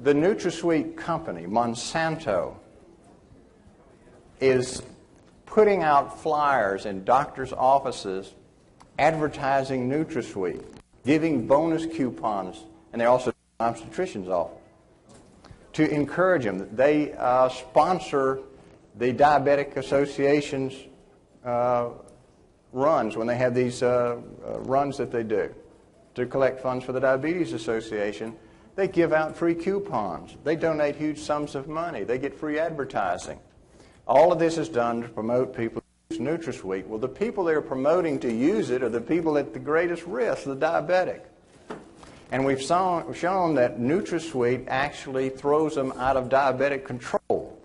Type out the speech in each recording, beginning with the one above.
the NutraSweet company, Monsanto, is putting out flyers in doctors' offices advertising NutraSweet, giving bonus coupons, and they also obstetricians office to encourage them. They sponsor the Diabetic Association's runs when they have these runs that they do to collect funds for the Diabetes Association. They give out free coupons. They donate huge sums of money. They get free advertising. All of this is done to promote people to use NutraSweet. Well, the people they're promoting to use it are the people at the greatest risk, the diabetic. And we've shown that NutraSweet actually throws them out of diabetic control.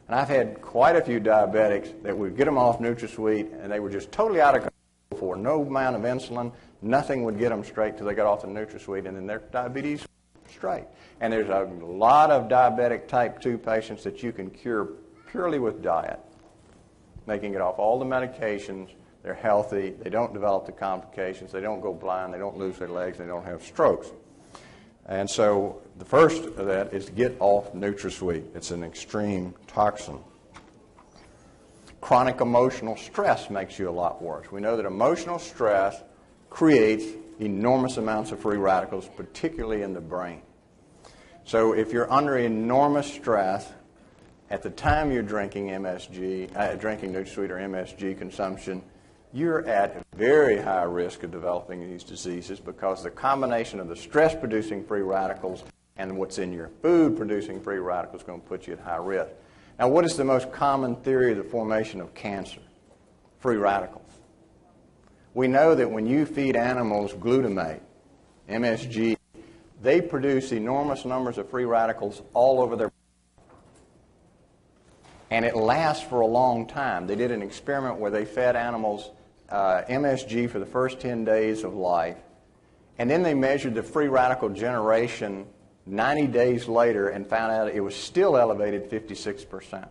And I've had quite a few diabetics that would get them off NutraSweet, and they were just totally out of control for no amount of insulin. Nothing would get them straight till they got off the NutraSweet, and then their diabetes was straight. And there's a lot of diabetic type 2 patients that you can cure purely with diet, making it off all the medications. They're healthy. They don't develop the complications. They don't go blind. They don't lose their legs. They don't have strokes. And so the first of that is to get off NutraSweet. It's an extreme toxin. Chronic emotional stress makes you a lot worse. We know that emotional stress creates enormous amounts of free radicals, particularly in the brain. So if you're under enormous stress, at the time you're drinking drinking NutraSweet or MSG consumption, you're at very high risk of developing these diseases because the combination of the stress-producing free radicals and what's in your food producing free radicals is going to put you at high risk. Now, what is the most common theory of the formation of cancer? Free radicals. We know that when you feed animals glutamate, MSG, they produce enormous numbers of free radicals all over their body. And it lasts for a long time. They did an experiment where they fed animals MSG for the first 10 days of life, and then they measured the free radical generation 90 days later and found out it was still elevated 56%.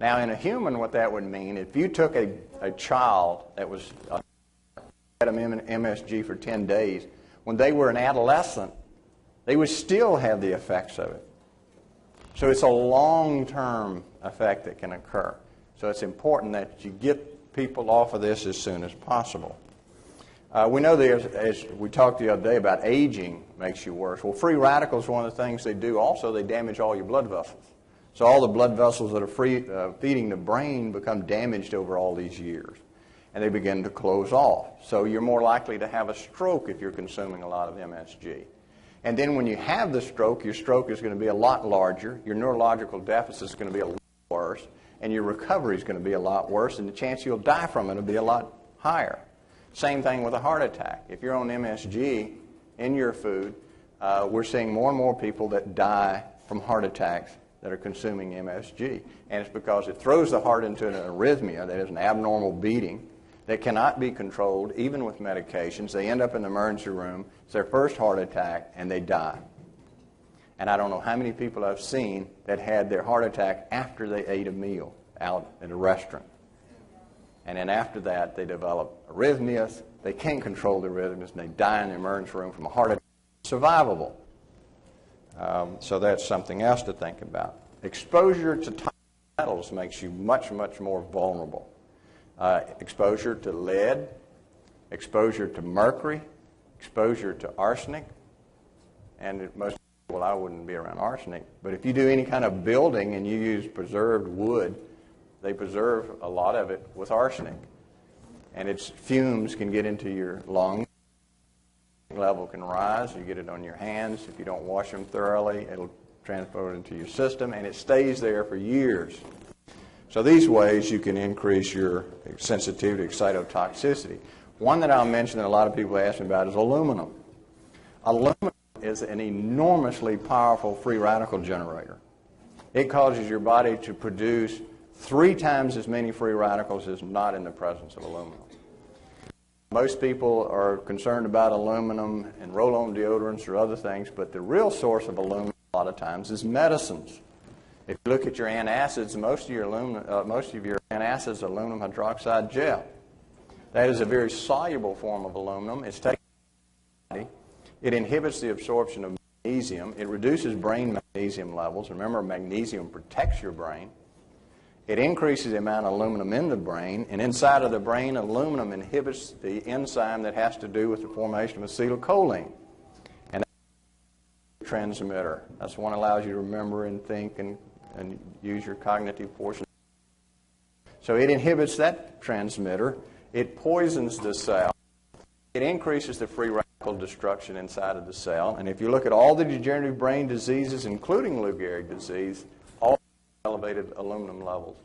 Now, in a human, what that would mean, if you took a child that was fed them MSG for 10 days, when they were an adolescent, they would still have the effects of it. So it's a long-term effect that can occur. So it's important that you get people off of this as soon as possible. We know that, as we talked the other day about aging makes you worse. Well, free radicals, one of the things they do also, they damage all your blood vessels. So all the blood vessels that are feeding the brain become damaged over all these years, and they begin to close off. So you're more likely to have a stroke if you're consuming a lot of MSG. And then when you have the stroke, your stroke is going to be a lot larger, your neurological deficit is going to be a lot worse, and your recovery is going to be a lot worse, and the chance you'll die from it will be a lot higher. Same thing with a heart attack. If you're on MSG in your food, we're seeing more and more people that die from heart attacks that are consuming MSG. And it's because it throws the heart into an arrhythmia, that is an abnormal beating, that cannot be controlled even with medications. They end up in the emergency room. It's their first heart attack, and they die. And I don't know how many people I've seen that had their heart attack after they ate a meal out at a restaurant. And then after that, they develop arrhythmias. They can't control the arrhythmias, and they die in the emergency room from a heart attack. Survivable. So that's something else to think about. Exposure to toxic metals makes you much, much more vulnerable. Exposure to lead, exposure to mercury, exposure to arsenic, and most people, I wouldn't be around arsenic, but if you do any kind of building and you use preserved wood, they preserve a lot of it with arsenic, and its fumes can get into your lungs. Level can rise. You get it on your hands. If you don't wash them thoroughly, it'll transport into your system, and it stays there for years. So these ways you can increase your sensitivity to excitotoxicity. One that I'll mention that a lot of people ask me about is aluminum. Aluminum is an enormously powerful free radical generator. It causes your body to produce 3 times as many free radicals as not in the presence of aluminum. Most people are concerned about aluminum and roll-on deodorants or other things, but the real source of aluminum a lot of times is medicines. If you look at your antacids, most of your antacids are aluminum hydroxide gel. That is a very soluble form of aluminum. It's taken by the body. It inhibits the absorption of magnesium. It reduces brain magnesium levels. Remember, magnesium protects your brain. It increases the amount of aluminum in the brain, and inside of the brain, aluminum inhibits the enzyme that has to do with the formation of acetylcholine. And that's a transmitter. That's the one that allows you to remember and think and use your cognitive portion. So it inhibits that transmitter. It poisons the cell. It increases the free radical destruction inside of the cell. And if you look at all the degenerative brain diseases, including Lou Gehrig disease, all elevated aluminum levels.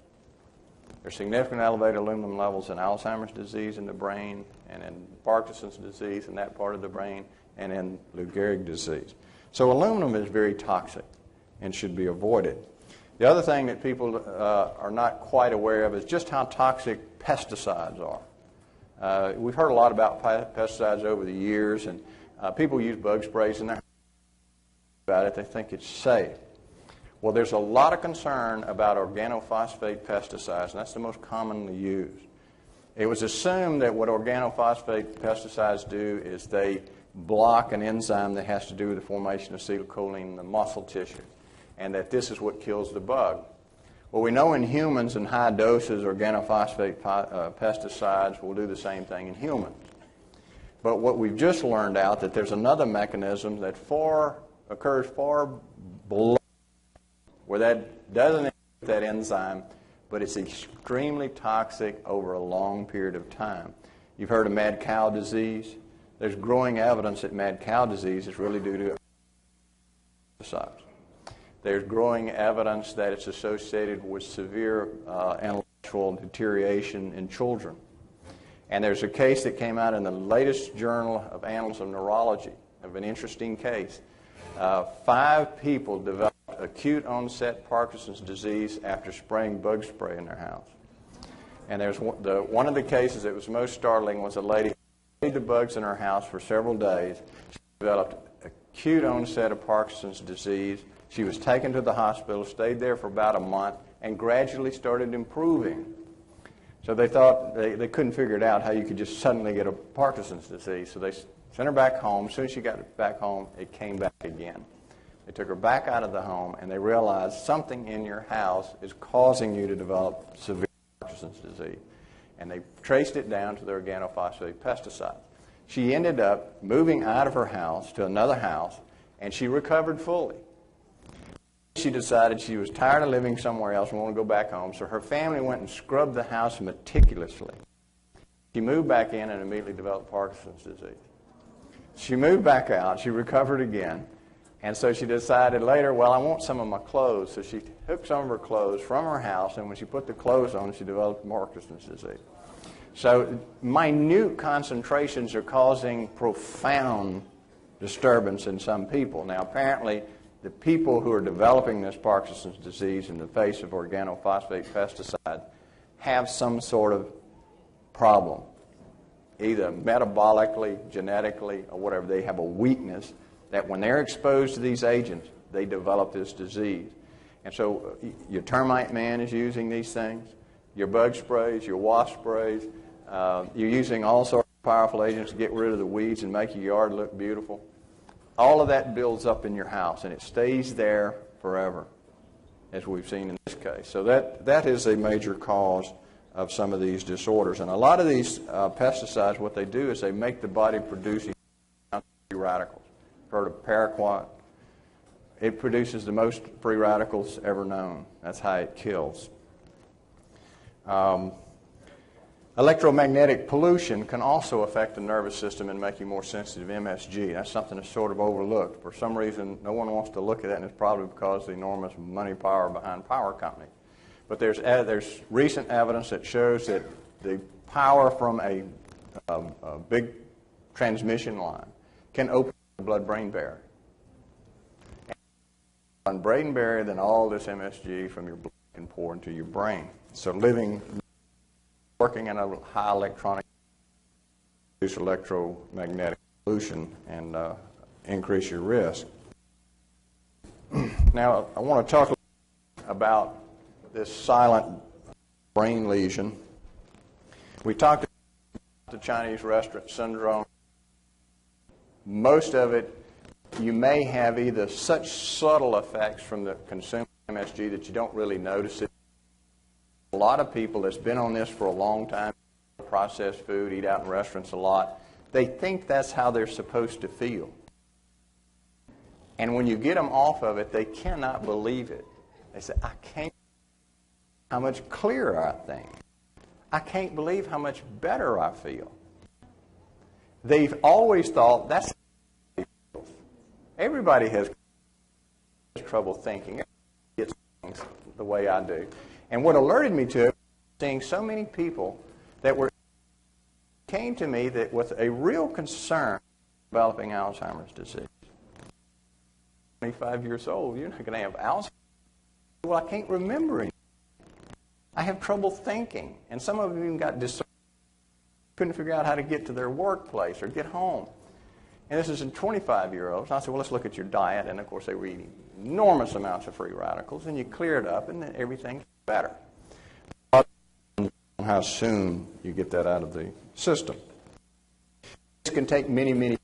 There's significant elevated aluminum levels in Alzheimer's disease in the brain, and in Parkinson's disease in that part of the brain, and in Lou Gehrig disease. So aluminum is very toxic and should be avoided. The other thing that people are not quite aware of is just how toxic pesticides are. We've heard a lot about pesticides over the years, and people use bug sprays in their house. About it, they think it's safe. Well, there's a lot of concern about organophosphate pesticides, and that's the most commonly used. It was assumed that what organophosphate pesticides do is they block an enzyme that has to do with the formation of acetylcholine in the muscle tissue, and that this is what kills the bug. Well, we know in humans in high doses organophosphate pesticides will do the same thing in humans. But what we've just learned out that there's another mechanism that occurs far below, where that doesn't inhibit that enzyme, but it's extremely toxic over a long period of time. You've heard of mad cow disease. There's growing evidence that mad cow disease is really due to pesticides. There's growing evidence that it's associated with severe intellectual deterioration in children. And there's a case that came out in the latest Journal of Annals of Neurology of an interesting case. 5 people developed acute onset Parkinson's disease after spraying bug spray in their house. And there's one of the cases that was most startling was a lady who sprayed the bugs in her house for several days. She developed acute onset of Parkinson's disease. She was taken to the hospital, stayed there for about a month, and gradually started improving. So they thought they couldn't figure it out how you could just suddenly get a Parkinson's disease. So they sent her back home. As soon as she got back home, it came back again. They took her back out of the home, and they realized something in your house is causing you to develop severe Parkinson's disease. And they traced it down to the organophosphate pesticide. She ended up moving out of her house to another house, and she recovered fully. She decided she was tired of living somewhere else and wanted to go back home, so her family went and scrubbed the house meticulously. She moved back in and immediately developed Parkinson's disease. She moved back out. She recovered again. And so she decided later, well, I want some of my clothes. So she took some of her clothes from her house, and when she put the clothes on, she developed Parkinson's disease. So minute concentrations are causing profound disturbance in some people. Now, apparently, the people who are developing this Parkinson's disease in the face of organophosphate pesticide have some sort of problem, either metabolically, genetically, or whatever. They have a weakness that when they're exposed to these agents, they develop this disease. And so your termite man is using these things, your bug sprays, your wasp sprays, you're using all sorts of powerful agents to get rid of the weeds and make your yard look beautiful. All of that builds up in your house, and it stays there forever, as we've seen in this case. So that is a major cause of some of these disorders. And a lot of these pesticides, what they do is they make the body produce free radicals. Heard of paraquat? It produces the most free radicals ever known. That's how it kills. Electromagnetic pollution can also affect the nervous system and make you more sensitive to MSG. That's something that's sort of overlooked. For some reason, no one wants to look at that, and it's probably because of the enormous money power behind power companies. But there's recent evidence that shows that the power from a big transmission line can open the blood-brain barrier. And blood-brain barrier, then all this MSG from your blood can pour into your brain. So working in a high electronic produce electromagnetic pollution and increase your risk. Now, I want to talk a little bit about this silent brain lesion. We talked about the Chinese restaurant syndrome. Most of it you may have either such subtle effects from the consuming MSG that you don't really notice it. A lot of people that's been on this for a long time, processed food, eat out in restaurants a lot, they think that's how they're supposed to feel. And when you get them off of it, they cannot believe it. They say, I can't believe how much clearer I think. I can't believe how much better I feel. They've always thought that's how everybody feels. Everybody has trouble thinking. Everybody gets things the way I do. And what alerted me to it was seeing so many people that came to me that with a real concern developing Alzheimer's disease. 25 years old, you're not going to have Alzheimer's. Well, I can't remember anything. I have trouble thinking. And some of them even got disordered. Couldn't figure out how to get to their workplace or get home. And this is in 25-year-olds. I said, well, let's look at your diet. And, of course, they were eating enormous amounts of free radicals. And you clear it up, and then everything's better. How soon you get that out of the system. This can take many, many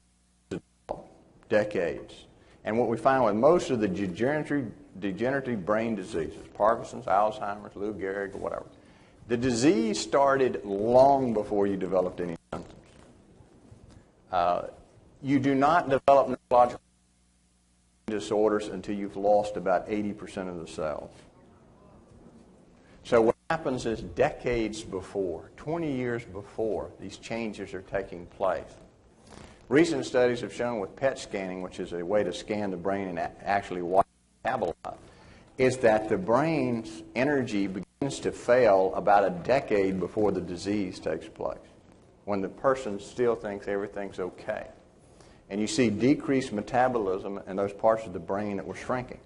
decades. And what we find with most of the degenerative brain diseases, Parkinson's, Alzheimer's, Lou Gehrig, or whatever, the disease started long before you developed any symptoms. You do not develop neurological disorders until you've lost about 80% of the cells. So what happens is decades before, 20 years before, these changes are taking place. Recent studies have shown with PET scanning, which is a way to scan the brain and actually watch it metabolize, is that the brain's energy begins to fail about a decade before the disease takes place, when the person still thinks everything's okay. And you see decreased metabolism in those parts of the brain that were shrinking.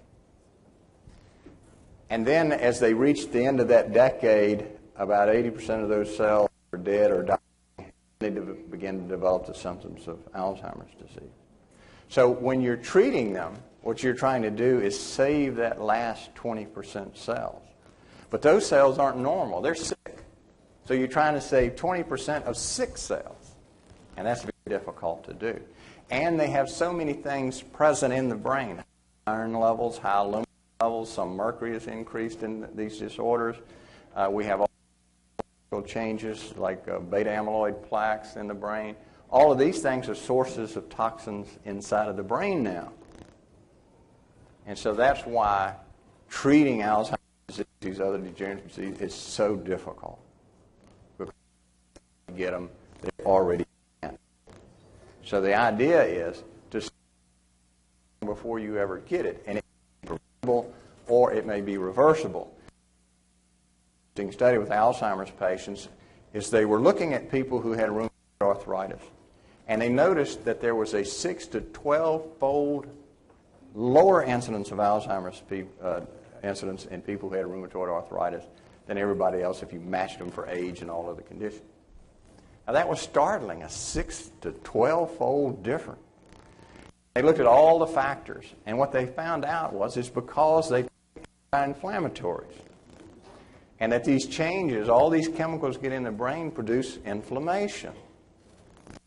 And then as they reach the end of that decade, about 80% of those cells are dead or dying. They begin to develop the symptoms of Alzheimer's disease. So when you're treating them, what you're trying to do is save that last 20% cells. But those cells aren't normal. They're sick. So you're trying to save 20% of sick cells. And that's very difficult to do. And they have so many things present in the brain. Iron levels, high aluminum levels, some mercury is increased in these disorders. We have all changes like beta amyloid plaques in the brain. All of these things are sources of toxins inside of the brain now. And so that's why treating Alzheimer's disease, these other degenerative diseases, is so difficult. Because you get them, they're already in. So the idea is to start before you ever get it. And it may be preventable or it may be reversible. Study with Alzheimer's patients is they were looking at people who had rheumatoid arthritis, and they noticed that there was a 6 to 12-fold lower incidence of Alzheimer's incidence in people who had rheumatoid arthritis than everybody else if you matched them for age and all other conditions. Now that was startling, a 6 to 12-fold difference. They looked at all the factors, and what they found out was it's because they took anti-inflammatories. And that these changes, all these chemicals get in the brain, produce inflammation.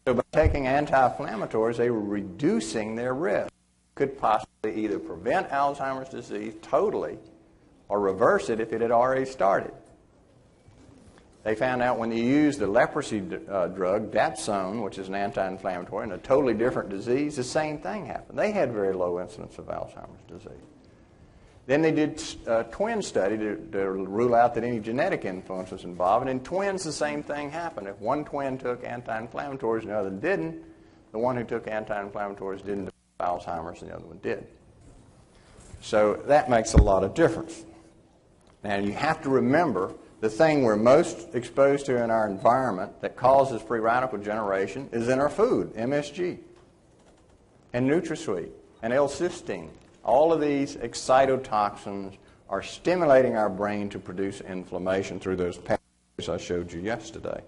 So by taking anti-inflammatories, they were reducing their risk. Could possibly either prevent Alzheimer's disease totally or reverse it if it had already started. They found out when you use the leprosy drug, dapsone, which is an anti-inflammatory, and a totally different disease, the same thing happened. They had very low incidence of Alzheimer's disease. Then they did a twin study to rule out that any genetic influence was involved. And in twins, the same thing happened. If one twin took anti-inflammatories and the other didn't, the one who took anti-inflammatories didn't develop Alzheimer's and the other one did. So that makes a lot of difference. Now, you have to remember the thing we're most exposed to in our environment that causes free radical generation is in our food, MSG, and NutraSweet, and L-cysteine. All of these excitotoxins are stimulating our brain to produce inflammation through those pathways I showed you yesterday.